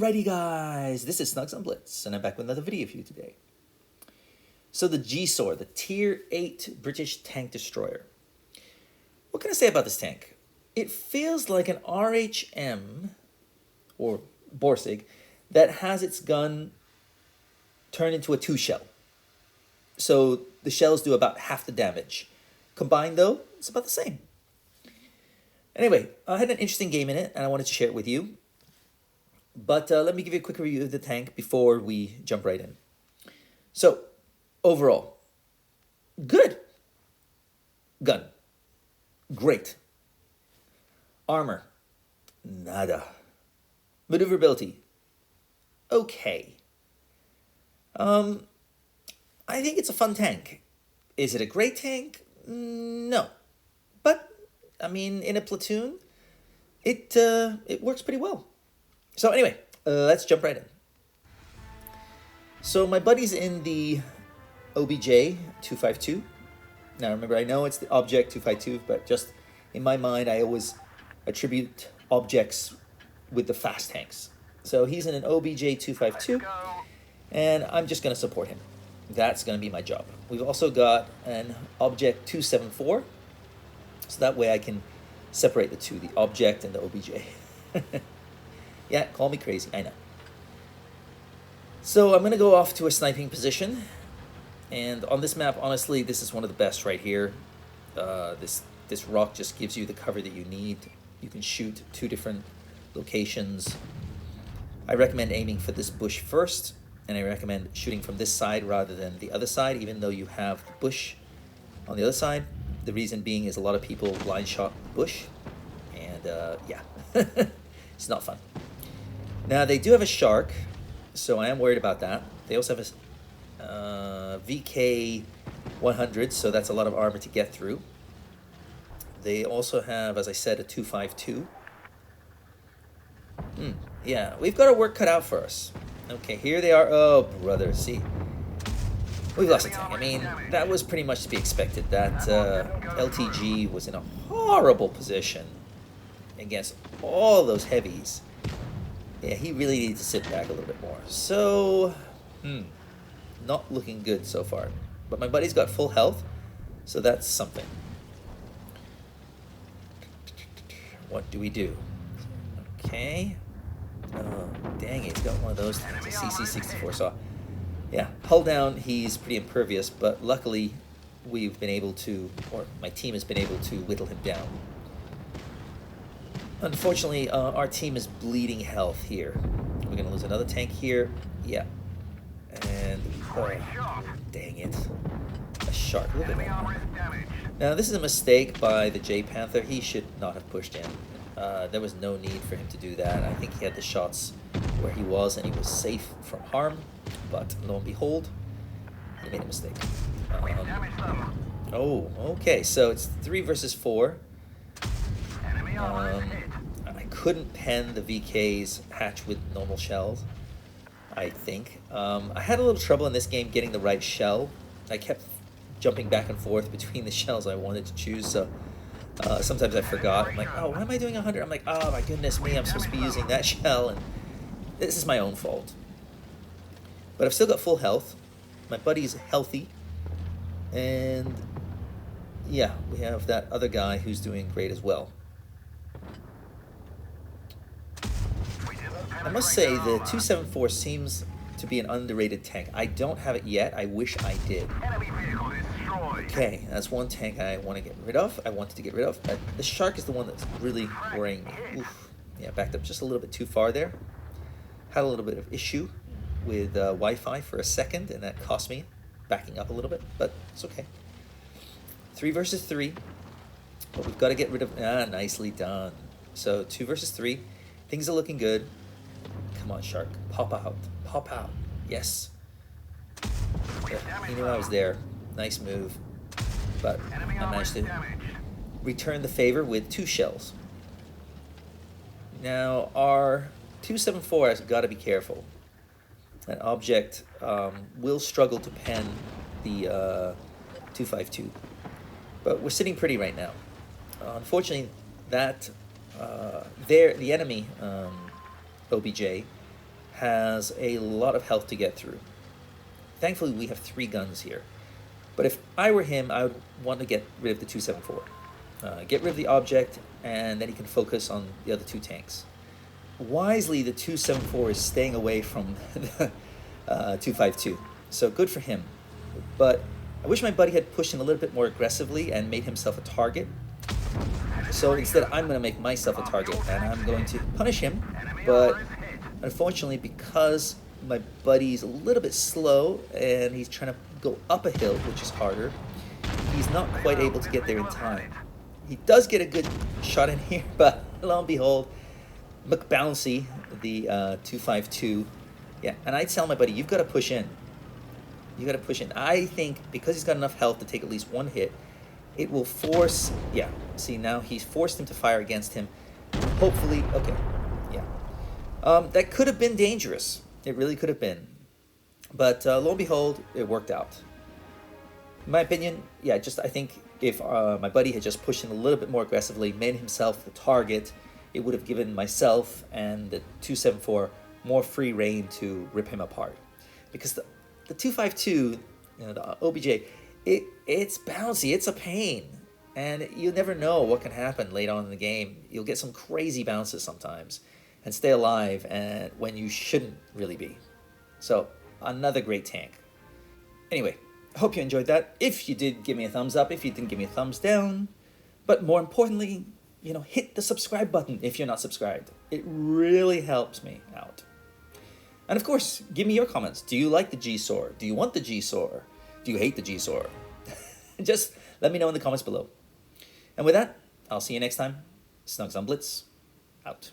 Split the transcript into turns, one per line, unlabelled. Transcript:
Alrighty guys, this is Snugsonblitz, and I'm back with another video for you today. So the GSOR, the Tier 8 British Tank Destroyer. What can I say about this tank? It feels like an RHM, or Borsig, that has its gun turned into a 2-shell. So the shells do about half the damage. Combined though, it's about the same. Anyway, I had an interesting game in it, and I wanted to share it with you. But let me give you a quick review of the tank before we jump right in. So, overall, good. Gun, great. Armor, nada. Maneuverability, okay. I think it's a fun tank. Is it a great tank? No. But, I mean, in a platoon, it works pretty well. So anyway, let's jump right in. So my buddy's in the OBJ 252. Now remember, I know it's the Object 252, but just in my mind, I always attribute objects with the fast tanks. So he's in an OBJ 252, and I'm just going to support him. That's going to be my job. We've also got an Object 274, so that way I can separate the two, the Object and the OBJ. Yeah, call me crazy, I know. So I'm going to go off to a sniping position. And on this map, honestly, this is one of the best right here. This rock just gives you the cover that you need. You can shoot 2 different locations. I recommend aiming for this bush first. And I recommend shooting from this side rather than the other side, even though you have the bush on the other side. The reason being is a lot of people blind shot the bush. And yeah, it's not fun. Now, they do have a shark, so I am worried about that. They also have a VK 100, so that's a lot of armor to get through. They also have, as I said, a 252. Yeah, we've got our work cut out for us. Okay, here they are. Oh, brother, see. We've lost a tank. I mean, that was pretty much to be expected. That LTG was in a horrible position against all those heavies. Yeah, he really needs to sit back a little bit more. So, not looking good so far. But my buddy's got full health, so that's something. What do we do? Okay. Oh, dang it, he's got one of those things, a CC64 saw. Yeah, hull down, he's pretty impervious, but luckily we've been able to, or my team has been able to whittle him down. Unfortunately, our team is bleeding health here. We're going to lose another tank here. Yeah. And, oh, dang it. A shark. Look at that. Now, this is a mistake by the J Panther. He should not have pushed in. There was no need for him to do that. I think he had the shots where he was, and he was safe from harm. But, lo and behold, he made a mistake. Oh, okay. So, it's 3 versus 4. I couldn't pen the VK's hatch with normal shells, I think. I had a little trouble in this game getting the right shell. I kept jumping back and forth between the shells I wanted to choose, so sometimes I forgot. I'm like, oh, why am I doing 100? I'm like, oh my goodness me, I'm supposed to be using that shell, and this is my own fault. But I've still got full health. My buddy's healthy, and yeah, we have that other guy who's doing great as well. I must say, the 274 seems to be an underrated tank. I don't have it yet. I wish I did. Okay, that's one tank I want to get rid of. I wanted to get rid of. The shark is the one that's really worrying me. Oof. Yeah, backed up just a little bit too far there. Had a little bit of issue with Wi-Fi for a second, and that cost me backing up a little bit, but it's okay. 3 versus 3. But we've got to get rid of... nicely done. So 2 versus 3. Things are looking good. Come on, shark. Pop out. Pop out. Yes. Yeah, he knew I was there. Nice move. But I managed to return the favor with 2 shells. Now, our 274 has got to be careful. An object will struggle to pen the 252. But we're sitting pretty right now. Unfortunately, that the enemy OBJ has a lot of health to get through. Thankfully, we have 3 guns here. But if I were him, I would want to get rid of the 274. Get rid of the object, and then he can focus on the other 2 tanks. Wisely, the 274 is staying away from the 252. So good for him. But I wish my buddy had pushed in a little bit more aggressively and made himself a target. So instead, I'm going to make myself a target, and I'm going to punish him. But unfortunately, because my buddy's a little bit slow and he's trying to go up a hill, which is harder, he's not quite able to get there in time. He does get a good shot in here, but lo and behold, McBouncy, the 252, yeah, and I'd tell my buddy, you've got to push in. You got to push in. I think because he's got enough health to take at least 1 hit, it will force, yeah, see, now he's forced him to fire against him. Hopefully, okay, yeah. That could have been dangerous. It really could have been. But lo and behold, it worked out. In my opinion, yeah, I think if my buddy had just pushed in a little bit more aggressively, made himself the target, it would have given myself and the 274 more free reign to rip him apart. Because the 252, the OBJ, it's bouncy, it's a pain. And you never know what can happen late on in the game. You'll get some crazy bounces sometimes and stay alive and when you shouldn't really be. So, another great tank. Anyway, I hope you enjoyed that. If you did, give me a thumbs up. If you didn't, give me a thumbs down. But more importantly, hit the subscribe button if you're not subscribed. It really helps me out. And of course, give me your comments. Do you like the GSOR? Do you want the GSOR? Do you hate the GSOR? Just let me know in the comments below. And with that, I'll see you next time. Snugsonblitz, out.